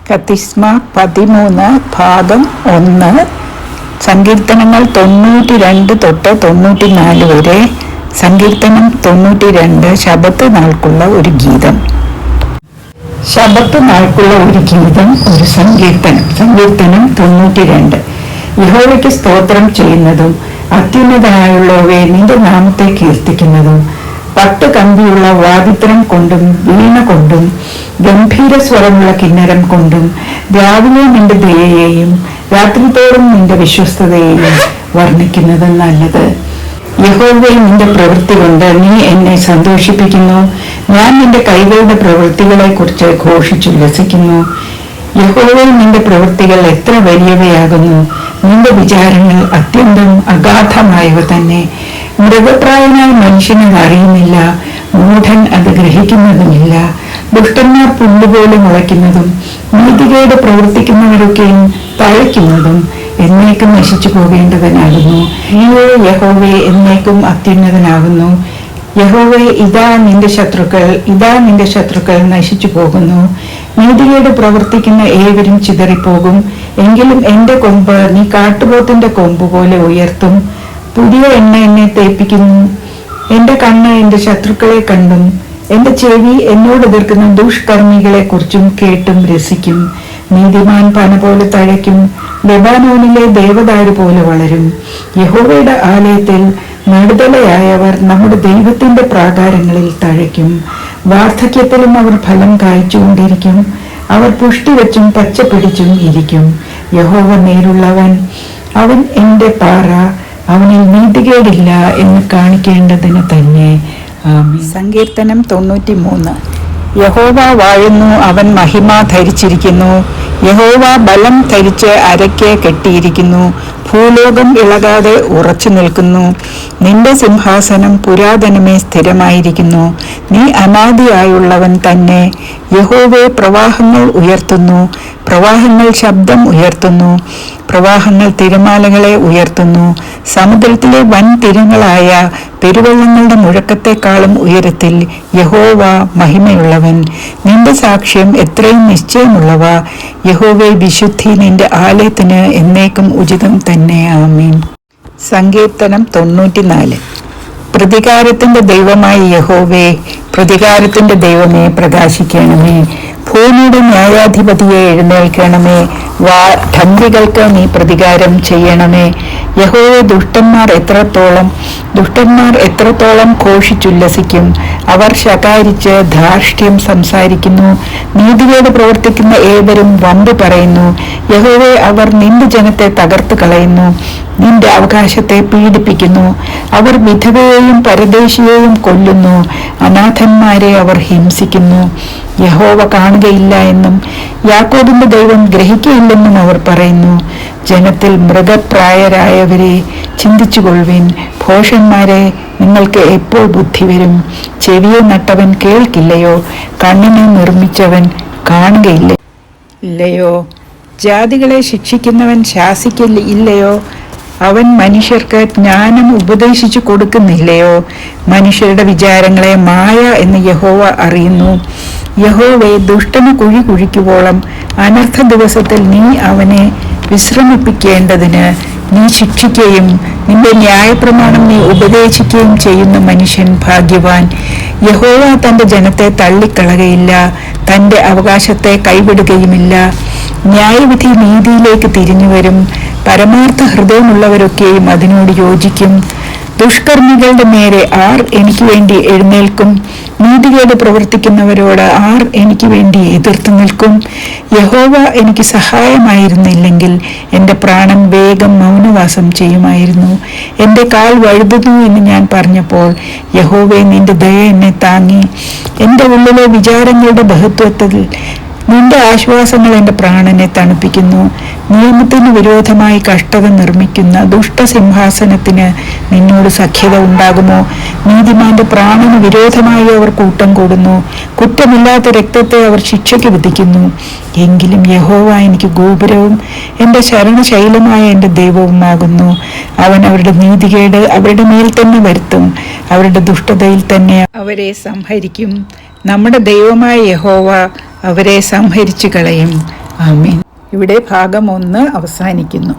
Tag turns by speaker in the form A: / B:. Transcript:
A: കത്തിസ്മ 13 ഭാഗം 1, സങ്കീർത്തനങ്ങൾ 92 തൊട്ട് 94 വരെ. സങ്കീർത്തനം 92 ശബത്ത് നാൾക്കുള്ള ഒരു ഗീതം. ശബത്ത് നാൾക്കുള്ള ഒരു ഗീതം, ഒരു സങ്കീർത്തനം. സങ്കീർത്തനം 92. യഹോവയ്ക്ക് സ്തോത്രം ചെയ്യുന്നതും അത്യുന്നതനായുള്ളവയെ നിന്റെ നാമത്തെ കീർത്തിക്കുന്നതും പട്ടുകമ്പിയുള്ള വാദിത്രം കൊണ്ടും വീണ കൊണ്ടും ഗംഭീര സ്വരമുള്ള കിന്നരം കൊണ്ടും രാവിലെ നിന്റെ ദയയെയും രാത്രിത്തോറും നിന്റെ വിശ്വസ്തതയെയും വർണ്ണിക്കുന്നത് നല്ലത്. യഹോവേ, നിന്റെ പ്രവൃത്തി കൊണ്ട് നീ എന്നെ സന്തോഷിപ്പിക്കുന്നു. ഞാൻ നിന്റെ കൈകളുടെ പ്രവൃത്തികളെ കുറിച്ച് ഘോഷിച്ചുല്ലസിക്കുന്നു. യഹോവേ, നിന്റെ പ്രവൃത്തികൾ എത്ര വലിയവയാകുന്നു! നിന്റെ വിചാരങ്ങൾ അത്യന്തം അഗാധമായവ തന്നെ. മൃഗപ്രായനായ മനുഷ്യനെ അറിയുന്നില്ല, മൂഢൻ അത് ഗ്രഹിക്കുന്നതുമില്ല. ദുഷ്ടന്മാർ പുല്ലുപോലെ മുളയ്ക്കുന്നതും നീതികേട് പ്രവർത്തിക്കുന്നവരൊക്കെയും തഴയ്ക്കുന്നതും എന്നേക്കും നശിച്ചു പോകേണ്ടവനാകുന്നു. നീയോ യഹോവേ എന്നേക്കും അത്യുന്നതനാകുന്നു. യഹോവേ, ഇതാ നിന്റെ ശത്രുക്കൾ നശിച്ചു പോകുന്നു. നീതികേട് പ്രവർത്തിക്കുന്ന ഏവരും ചിതറിപ്പോകും. എങ്കിലും എന്റെ കൊമ്പ് നീ കാട്ടുപോത്തിന്റെ കൊമ്പ് പോലെ ഉയർത്തും. പുതിയ എണ്ണ എന്നെ തേപ്പിക്കുന്നു. എന്റെ കണ്ണ് എന്റെ ശത്രുക്കളെ കണ്ടും എന്റെ ചെവി എന്നോട് എതിർക്കുന്ന ദുഷ്കർമ്മികളെ കുറിച്ചും കേട്ടും രസിക്കും. നീതിമാൻ പന പോലെ തഴയ്ക്കും, ലെബാനോനിലെ ദേവദാരു പോലെ വളരും. യഹോവയുടെ ആലയത്തിൽ നടുതലയായവർ നമ്മുടെ ദൈവത്തിന്റെ പ്രാകാരങ്ങളിൽ തഴയ്ക്കും. വാർദ്ധക്യത്തിലും അവർ ഫലം കായ്ച്ചുകൊണ്ടിരിക്കും. അവർ പുഷ്ടി വെച്ചും പച്ചപ്പിടിച്ചും ഇരിക്കും. യഹോവ നേരുള്ളവൻ, അവൻ എന്റെ പാറ, അവനിൽ നീതികേടില്ല എന്ന് കാണിക്കേണ്ടതിന് തന്നെ. സങ്കീർത്തനം 93. യഹോവ വാഴുന്നു, അവൻ മഹിമ ധരിച്ചിരിക്കുന്നു. യഹോവ ബലം ധരിച്ച് അരയ്ക്ക് കെട്ടിയിരിക്കുന്നു. ഭൂലോകം ഇളകാതെ ഉറച്ചു നിൽക്കുന്നു. നിന്റെ സിംഹാസനം പുരാതനമേ സ്ഥിരമായിരിക്കുന്നു. നീ അനാദിയായുള്ളവൻ തന്നെ. യഹോവേ, പ്രവാഹങ്ങൾ ഉയർത്തുന്നു, പ്രവാഹങ്ങൾ ശബ്ദം ഉയർത്തുന്നു. പ്രവാഹങ്ങൾ തിരമാലകളെ ഉയർത്തുന്നു. സമുദ്രത്തിലെ വൻ തിരങ്ങളായ പെരുവെള്ളങ്ങളുടെ മുഴക്കത്തെക്കാളും ഉയരത്തിൽ യഹോവ മഹിമയുള്ളവൻ. നിന്റെ സാക്ഷ്യം എത്രയും നിശ്ചയമുള്ളവ. യഹോവേ, വിശുദ്ധി നിന്റെ ആലയത്തിന് എന്നേക്കും ഉചിതം തന്നെ. ആമീൻ. സങ്കീർത്തനം 94. പ്രതികാരത്തിന്റെ ദൈവമായ യഹോവേ, പ്രതികാരത്തിന്റെ ദൈവമേ, പ്രകാശിക്കണമേ. ഭൂമിയുടെ ന്യായാധിപതിയെ എഴുന്നേൽക്കണമേ. ഢംബികൾക്ക് നീ പ്രതികാരം ചെയ്യണമേ. യഹോവേ, ദുഷ്ടന്മാർ എത്രത്തോളം ഘോഷിച്ചുല്ലസിക്കും. അവർ ശകാരിച്ച് ധാർഷ്ട്യം സംസാരിക്കുന്നു. നീതികേട് പ്രവർത്തിക്കുന്ന ഏവരും വമ്പ് പറയുന്നു. യഹോവേ, അവർ നിന്റെ ജനത്തെ തകർത്തു കളയുന്നു, നിന്റെ അവകാശത്തെ പീഡിപ്പിക്കുന്നു. അവർ വിധവയെയും പരദേശിയെയും കൊല്ലുന്നു. അനാഥന്മാരെ അവർ ഹിംസിക്കുന്നു. യഹോവ കാണുകയില്ല എന്നും യാക്കോബിന്റെ ദൈവം ഗ്രഹിക്കയില്ലെന്നും അവർ പറയുന്നു. ജനത്തിൽ മൃഗപ്രായരായവരെ ചിന്തിച്ചുകൊള്ളുവിൻ. ഭോഷന്മാരെ, നിങ്ങൾക്ക് എപ്പോൾ ബുദ്ധി വരും? ചെവിയെ നട്ടവൻ കേൾക്കില്ലയോ? കണ്ണിനെ നിർമ്മിച്ചവൻ കാണുകയില്ലയോ? ജാതികളെ ശിക്ഷിക്കുന്നവൻ ശാസിക്കില്ലയോ? അവൻ മനുഷ്യർക്ക് ജ്ഞാനം ഉപദേശിച്ചു കൊടുക്കുന്നില്ലയോ? മനുഷ്യരുടെ വിചാരങ്ങളെ മായ എന്ന് യഹോവ അറിയുന്നു. യഹോവേ, ദുഷ്ടന് കുഴി കുഴിക്കുവോളം അനർത്ഥ ദിവസത്തിൽ നീ അവനെ വിശ്രമിപ്പിക്കേണ്ടതിന് നീ ശിക്ഷിക്കുകയും നിന്റെ ന്യായപ്രമാണം നീ ഉപദേശിക്കുകയും ചെയ്യുന്ന മനുഷ്യൻ ഭാഗ്യവാൻ. യഹോവ തന്റെ ജനത്തെ തള്ളിക്കളകയില്ല, തന്റെ അവകാശത്തെ കൈവിടുകയുമില്ല. ന്യായവിധി നീതിയിലേക്ക് തിരിഞ്ഞുവരും. പരമാർത്ഥ ഹൃദയമുള്ളവരൊക്കെയും അതിനോട് യോജിക്കും. ദുഷ്കർമ്മികളുടെ നേരെ ആർ എനിക്ക് വേണ്ടി എഴുന്നേൽക്കും? നീതികേട് പ്രവർത്തിക്കുന്നവരോട് ആർ എനിക്ക് വേണ്ടി എതിർത്ത് നിൽക്കും? യഹോവ എനിക്ക് സഹായമായിരുന്നില്ലെങ്കിൽ എൻ്റെ പ്രാണൻ വേഗം മൗനവാസം ചെയ്യുമായിരുന്നു. എൻ്റെ കാൽ വഴുതുന്നു എന്ന് ഞാൻ പറഞ്ഞപ്പോൾ യഹോവേ, നിന്റെ ദയ എന്നെ താങ്ങി. എൻ്റെ ഉള്ളിലെ വിചാരങ്ങളുടെ ബഹുത്വത്തിൽ നിന്റെ ആശ്വാസങ്ങൾ എൻ്റെ പ്രാണനെ തണുപ്പിക്കുന്നു. നിയമത്തിന് വിരോധമായി കഷ്ടത നിർമ്മിക്കുന്ന ദുഷ്ടസിംഹാസനത്തിന് നിന്നോട് സഖ്യത ഉണ്ടാകുമോ? നീതിമാന്റെ പ്രാണന് വിരോധമായി അവർ കൂട്ടം കൂടുന്നു. കുറ്റമില്ലാത്ത രക്തത്തെ അവർ ശിക്ഷയ്ക്ക് വിധിക്കുന്നു. എങ്കിലും യഹോവ എനിക്ക് ഗോപുരവും എൻ്റെ ശരണശൈലമായ എൻ്റെ ദൈവവുമാകുന്നു. അവൻ അവരുടെ നീതികേട് അവരുടെ മേൽ തന്നെ വരുത്തും. അവരുടെ ദുഷ്ടതയിൽ തന്നെ അവരെ സംഹരിക്കും. നമ്മുടെ ദൈവമായ യഹോവ അവരെ സംഹരിച്ചു കളയും. ആമേൻ. ഇവിടെ ഭാഗം 1 അവസാനിക്കുന്നു.